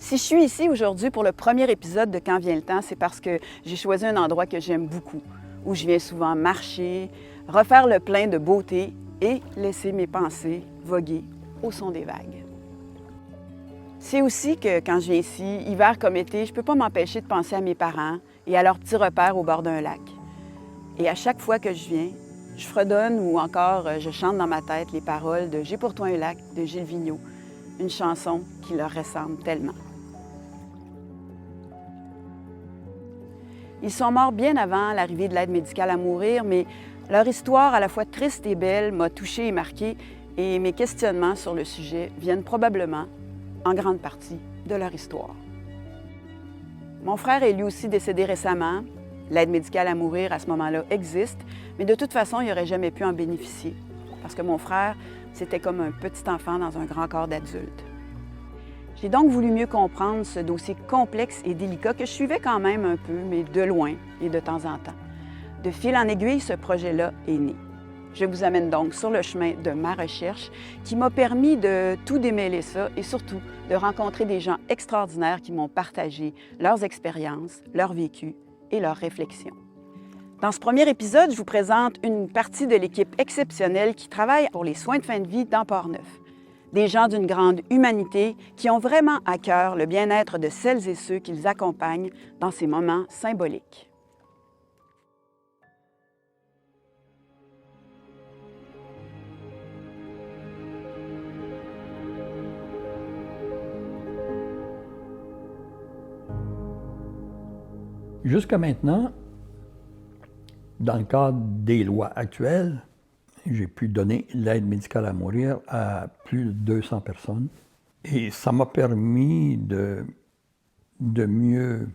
Si je suis ici aujourd'hui pour le premier épisode de Quand vient le temps, c'est parce que j'ai choisi un endroit que j'aime beaucoup, où je viens souvent marcher, refaire le plein de beauté et laisser mes pensées voguer au son des vagues. C'est aussi que quand je viens ici, hiver comme été, je ne peux pas m'empêcher de penser à mes parents et à leurs petits repères au bord d'un lac. Et à chaque fois que je viens, je fredonne ou encore je chante dans ma tête les paroles de J'ai pour toi un lac de Gilles Vigneault, une chanson qui leur ressemble tellement. Ils sont morts bien avant l'arrivée de l'aide médicale à mourir, mais leur histoire, à la fois triste et belle, m'a touchée et marquée, et mes questionnements sur le sujet viennent probablement, en grande partie, de leur histoire. Mon frère est lui aussi décédé récemment. L'aide médicale à mourir, à ce moment-là, existe, mais de toute façon, il n'aurait jamais pu en bénéficier, parce que mon frère, c'était comme un petit enfant dans un grand corps d'adulte. J'ai donc voulu mieux comprendre ce dossier complexe et délicat que je suivais quand même un peu, mais de loin et de temps en temps. De fil en aiguille, ce projet-là est né. Je vous amène donc sur le chemin de ma recherche qui m'a permis de tout démêler ça et surtout de rencontrer des gens extraordinaires qui m'ont partagé leurs expériences, leur vécu et leurs réflexions. Dans ce premier épisode, je vous présente une partie de l'équipe exceptionnelle qui travaille pour les soins de fin de vie dans Port-Neuf. Des gens d'une grande humanité qui ont vraiment à cœur le bien-être de celles et ceux qu'ils accompagnent dans ces moments symboliques. Jusqu'à maintenant, dans le cadre des lois actuelles, j'ai pu donner l'aide médicale à mourir à plus de 200 personnes. Et ça m'a permis de mieux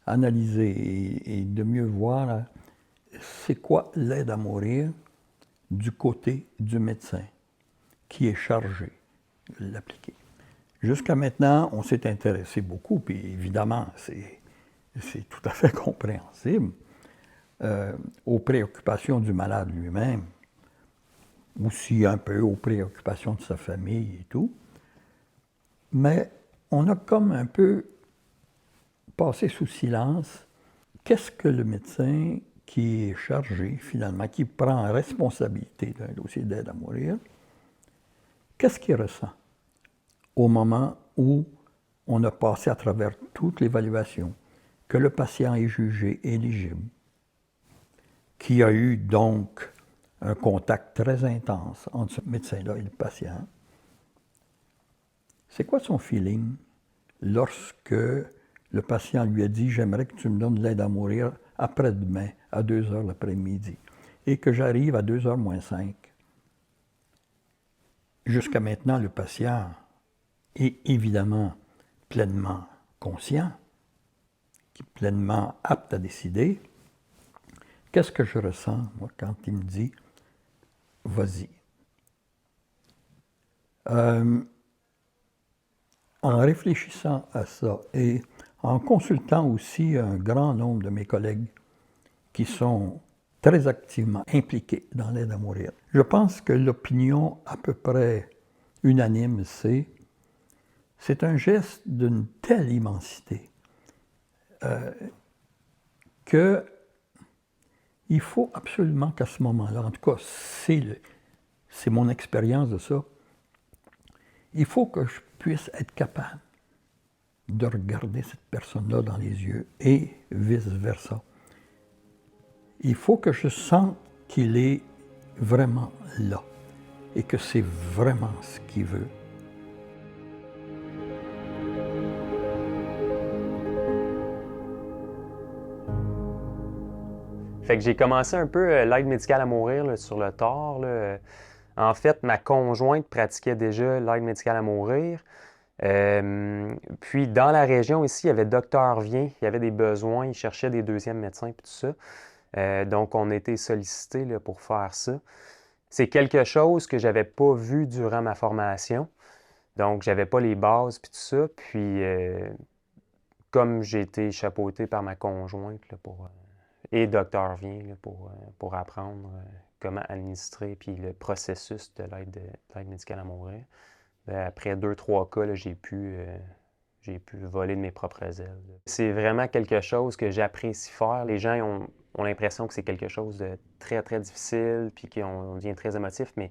analyser et de mieux voir c'est quoi l'aide à mourir du côté du médecin qui est chargé de l'appliquer. Jusqu'à maintenant, on s'est intéressé beaucoup, puis évidemment, c'est tout à fait compréhensible, aux préoccupations du malade lui-même, aussi un peu aux préoccupations de sa famille et tout. Mais on a comme un peu passé sous silence qu'est-ce que le médecin qui est chargé, finalement, qui prend la responsabilité d'un dossier d'aide à mourir, qu'est-ce qu'il ressent au moment où on a passé à travers toute l'évaluation, que le patient est jugé éligible, qu'il y a eu donc un contact très intense entre ce médecin-là et le patient. C'est quoi son feeling lorsque le patient lui a dit « J'aimerais que tu me donnes de l'aide à mourir après-demain, à 2 heures l'après-midi, et que j'arrive à 2 heures moins 5. » Jusqu'à maintenant, le patient est évidemment pleinement conscient, pleinement apte à décider. Qu'est-ce que je ressens, moi, quand il me dit « Vas-y ». En réfléchissant à ça et en consultant aussi un grand nombre de mes collègues qui sont très activement impliqués dans l'aide à mourir, je pense que l'opinion à peu près unanime, c'est un geste d'une telle immensité qu'il faut absolument qu'à ce moment-là, en tout cas c'est mon expérience de ça, il faut que je puisse être capable de regarder cette personne-là dans les yeux et vice-versa. Il faut que je sente qu'il est vraiment là et que c'est vraiment ce qu'il veut. Fait que j'ai commencé un peu l'aide médicale à mourir là, sur le tard. Là. En fait, ma conjointe pratiquait déjà l'aide médicale à mourir. Puis dans la région ici, il y avait Docteur Vient, il y avait des besoins, il cherchait des deuxièmes médecins et tout ça. Donc on a été sollicités là, pour faire ça. C'est quelque chose que j'avais pas vu durant ma formation. Donc j'avais pas les bases puis tout ça. Puis comme j'ai été chapeauté par ma conjointe là, et Docteur Vient là, pour apprendre comment administrer puis le processus de l'aide médicale à mourir. Après 2-3 cas, là, j'ai pu j'ai pu voler de mes propres ailes. C'est vraiment quelque chose que j'apprécie faire. Les gens ont l'impression que c'est quelque chose de très, très difficile, puis qu'on devient très émotif, mais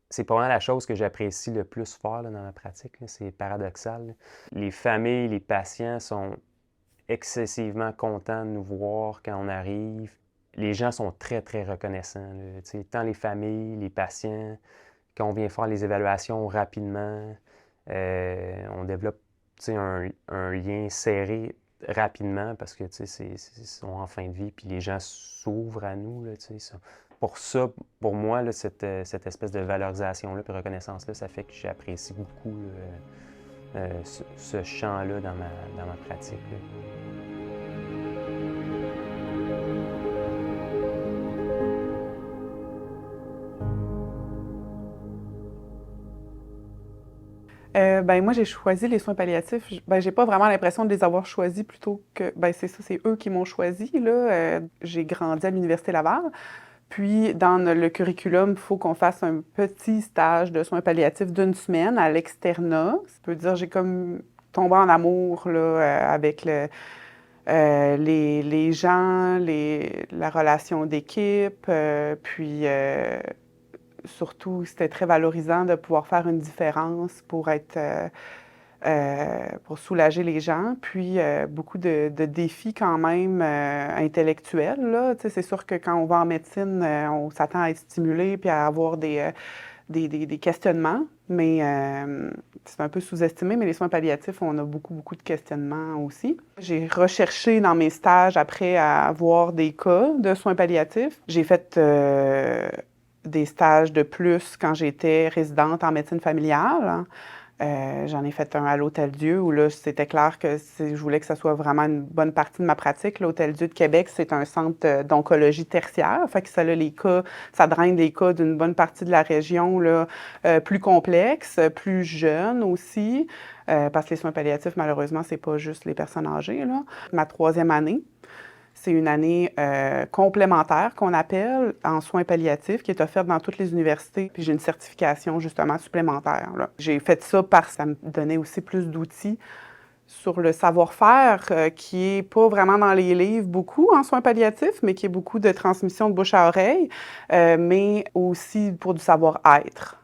c'est pas vraiment la chose que j'apprécie le plus faire là, dans ma pratique. Là. C'est paradoxal. Là. Les familles, les patients sont excessivement contents de nous voir quand on arrive. Les gens sont très, très reconnaissants. Là. Tant les familles, les patients, quand on vient faire les évaluations rapidement, on développe un lien serré rapidement parce que ils sont en fin de vie puis les gens s'ouvrent à nous. Là, ça. Pour ça, pour moi, là, cette espèce de valorisation-là et reconnaissance-là, ça fait que j'apprécie beaucoup ce champ-là dans ma pratique. Là. Moi, j'ai choisi les soins palliatifs. J'ai pas vraiment l'impression de les avoir choisis plutôt que... c'est ça, c'est eux qui m'ont choisi, là. J'ai grandi à l'Université Laval. Puis, dans le curriculum, il faut qu'on fasse un petit stage de soins palliatifs d'1 semaine à l'externat. Ça peut dire j'ai comme tombé en amour là, avec les gens, la relation d'équipe, puis... surtout, c'était très valorisant de pouvoir faire une différence pour pour soulager les gens. Puis, beaucoup de défis quand même intellectuels, là. Tu sais, c'est sûr que quand on va en médecine, on s'attend à être stimulé puis à avoir des questionnements. Mais c'est un peu sous-estimé, mais les soins palliatifs, on a beaucoup, beaucoup de questionnements aussi. J'ai recherché dans mes stages après à avoir des cas de soins palliatifs. J'ai fait... des stages de plus quand j'étais résidente en médecine familiale. J'en ai fait un à l'Hôtel-Dieu où là, c'était clair que je voulais que ça soit vraiment une bonne partie de ma pratique. L'Hôtel-Dieu de Québec, c'est un centre d'oncologie tertiaire. Fait que ça, là, les cas, ça draine des cas d'une bonne partie de la région là, plus complexes, plus jeunes aussi. Parce que les soins palliatifs, malheureusement, c'est pas juste les personnes âgées, là. Ma 3e année, c'est une année complémentaire qu'on appelle en soins palliatifs qui est offerte dans toutes les universités. Puis j'ai une certification justement supplémentaire. Là. J'ai fait ça parce que ça me donnait aussi plus d'outils sur le savoir-faire qui est pas vraiment dans les livres beaucoup en soins palliatifs, mais qui est beaucoup de transmission de bouche à oreille, mais aussi pour du savoir-être.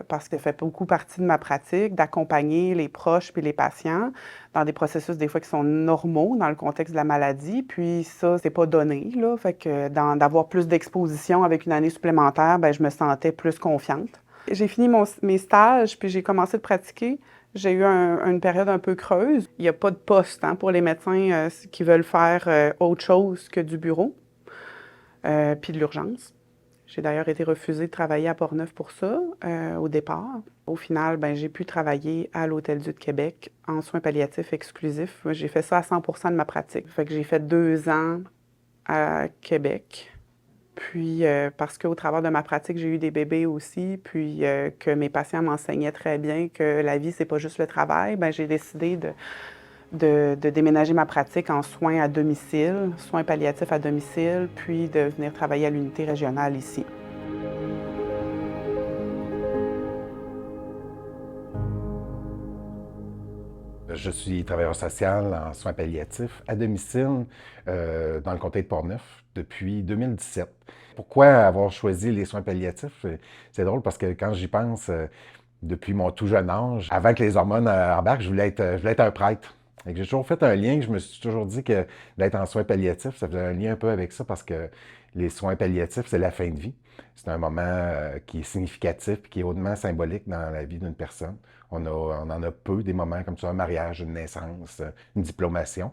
Parce que ça fait beaucoup partie de ma pratique d'accompagner les proches puis les patients dans des processus des fois qui sont normaux dans le contexte de la maladie. Puis ça, c'est pas donné, là. Fait que d'avoir plus d'exposition avec une année supplémentaire, je me sentais plus confiante. J'ai fini mes stages puis j'ai commencé de pratiquer. J'ai eu une période un peu creuse. Il n'y a pas de poste pour les médecins qui veulent faire autre chose que du bureau puis de l'urgence. J'ai d'ailleurs été refusée de travailler à Portneuf pour ça, au départ. Au final, j'ai pu travailler à l'Hôtel-Dieu de Québec en soins palliatifs exclusifs. J'ai fait ça à 100% de ma pratique. Fait que j'ai fait 2 ans à Québec. Puis, parce qu'au travers de ma pratique, j'ai eu des bébés aussi, puis que mes patients m'enseignaient très bien que la vie, c'est pas juste le travail, j'ai décidé de déménager ma pratique en soins à domicile, soins palliatifs à domicile, puis de venir travailler à l'unité régionale ici. Je suis travailleur social en soins palliatifs à domicile dans le comté de Portneuf depuis 2017. Pourquoi avoir choisi les soins palliatifs? C'est drôle parce que quand j'y pense, depuis mon tout jeune âge, avant que les hormones embarquent, je voulais être un prêtre. J'ai toujours fait un lien, je me suis toujours dit que d'être en soins palliatifs, ça faisait un lien un peu avec ça parce que les soins palliatifs, c'est la fin de vie. C'est un moment qui est significatif et qui est hautement symbolique dans la vie d'une personne. On en a peu des moments comme ça, un mariage, une naissance, une diplomation.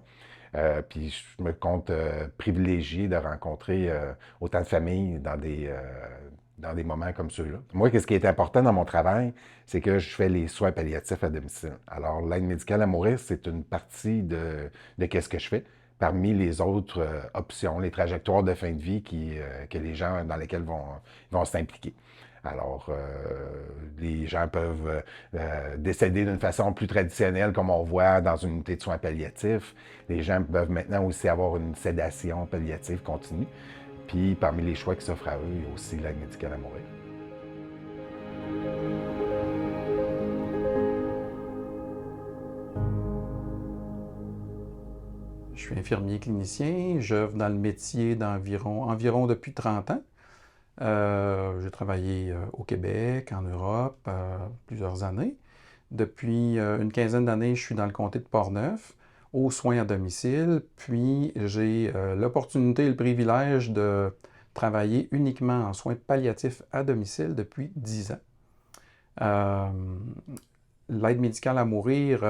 Puis je me compte privilégié de rencontrer autant de familles dans des moments comme ceux-là. Moi, ce qui est important dans mon travail, c'est que je fais les soins palliatifs à domicile. Alors, l'aide médicale à mourir, c'est une partie de qu'est-ce que je fais, parmi les autres options, les trajectoires de fin de vie que les gens dans lesquels vont s'impliquer. Alors, les gens peuvent décéder d'une façon plus traditionnelle, comme on voit dans une unité de soins palliatifs. Les gens peuvent maintenant aussi avoir une sédation palliative continue. Puis, parmi les choix qui s'offrent à eux, il y a aussi l'aide médicale à mourir. Je suis infirmier clinicien, j'œuvre dans le métier environ depuis 30 ans. J'ai travaillé au Québec, en Europe, plusieurs années. Depuis une quinzaine d'années, je suis dans le comté de Portneuf, aux soins à domicile, puis j'ai l'opportunité et le privilège de travailler uniquement en soins palliatifs à domicile depuis 10 ans. L'aide médicale à mourir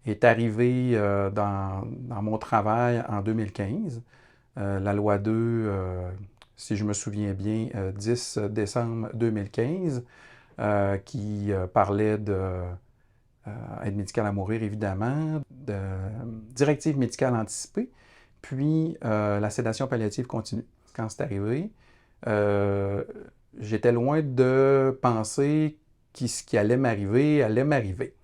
est arrivée dans mon travail en 2015. La loi 2, si je me souviens bien, 10 décembre 2015, qui parlait de aide médicale à mourir, évidemment, de directive médicale anticipée, puis la sédation palliative continue. Quand c'est arrivé, j'étais loin de penser que ce qui allait m'arriver.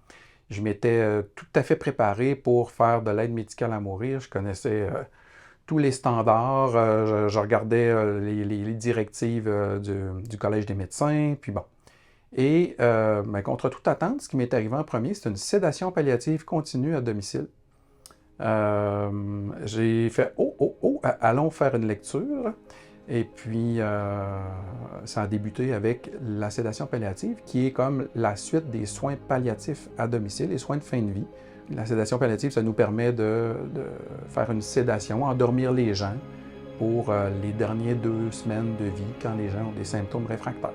Je m'étais tout à fait préparé pour faire de l'aide médicale à mourir. Je connaissais tous les standards, je regardais les directives du Collège des médecins, puis bon. Et contre toute attente, ce qui m'est arrivé en premier, c'est une sédation palliative continue à domicile. J'ai fait « Oh, allons faire une lecture ». Et puis, ça a débuté avec la sédation palliative, qui est comme la suite des soins palliatifs à domicile, les soins de fin de vie. La sédation palliative, ça nous permet de faire une sédation, endormir les gens pour les dernières 2 semaines de vie quand les gens ont des symptômes réfractaires.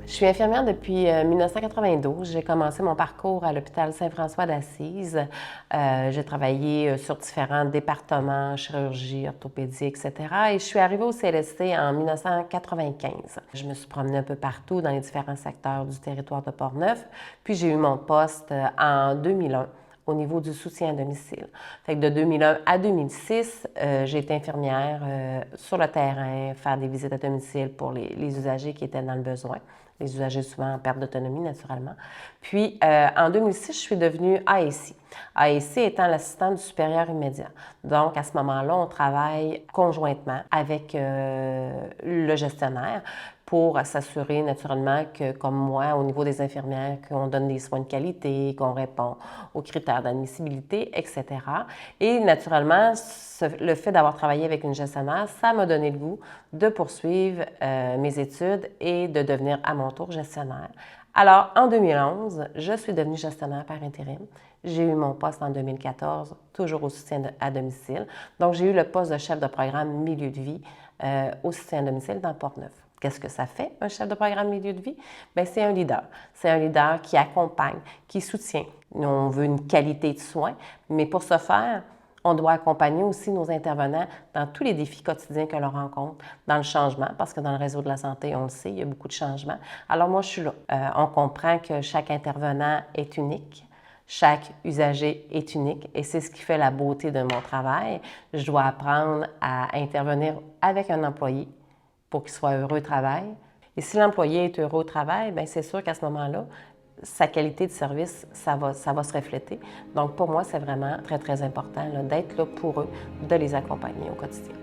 Je suis infirmière depuis 1992. J'ai commencé mon parcours à l'hôpital Saint-François d'Assise. J'ai travaillé sur différents départements, chirurgie, orthopédie, etc. Et je suis arrivée au CLSC en 1995. Je me suis promenée un peu partout dans les différents secteurs du territoire de Portneuf. Puis j'ai eu mon poste en 2001 au niveau du soutien à domicile. Fait que de 2001 à 2006, j'ai été infirmière sur le terrain, faire des visites à domicile pour les usagers qui étaient dans le besoin. Les usagers souvent en perte d'autonomie, naturellement. Puis, en 2006, je suis devenue ASI. ASI étant l'assistante du supérieur immédiat. Donc, à ce moment-là, on travaille conjointement avec le gestionnaire pour s'assurer, naturellement, que, comme moi, au niveau des infirmières, qu'on donne des soins de qualité, qu'on répond aux critères d'admissibilité, etc. Et, naturellement, le fait d'avoir travaillé avec une gestionnaire, ça m'a donné le goût de poursuivre mes études et de devenir à mon tour gestionnaire. Alors, en 2011, je suis devenue gestionnaire par intérim. J'ai eu mon poste en 2014, toujours au soutien à domicile. Donc, j'ai eu le poste de chef de programme milieu de vie au soutien à domicile dans Portneuf. Qu'est-ce que ça fait, un chef de programme milieu de vie? Bien, c'est un leader. C'est un leader qui accompagne, qui soutient. On veut une qualité de soins, mais pour ce faire, on doit accompagner aussi nos intervenants dans tous les défis quotidiens que l'on rencontre, dans le changement, parce que dans le réseau de la santé, on le sait, il y a beaucoup de changements. Alors moi, je suis là. On comprend que chaque intervenant est unique, chaque usager est unique, et c'est ce qui fait la beauté de mon travail. Je dois apprendre à intervenir avec un employé pour qu'il soit heureux au travail. Et si l'employé est heureux au travail, bien, c'est sûr qu'à ce moment-là, sa qualité de service, ça va se refléter. Donc, pour moi, c'est vraiment très, très important d'être là pour eux, de les accompagner au quotidien.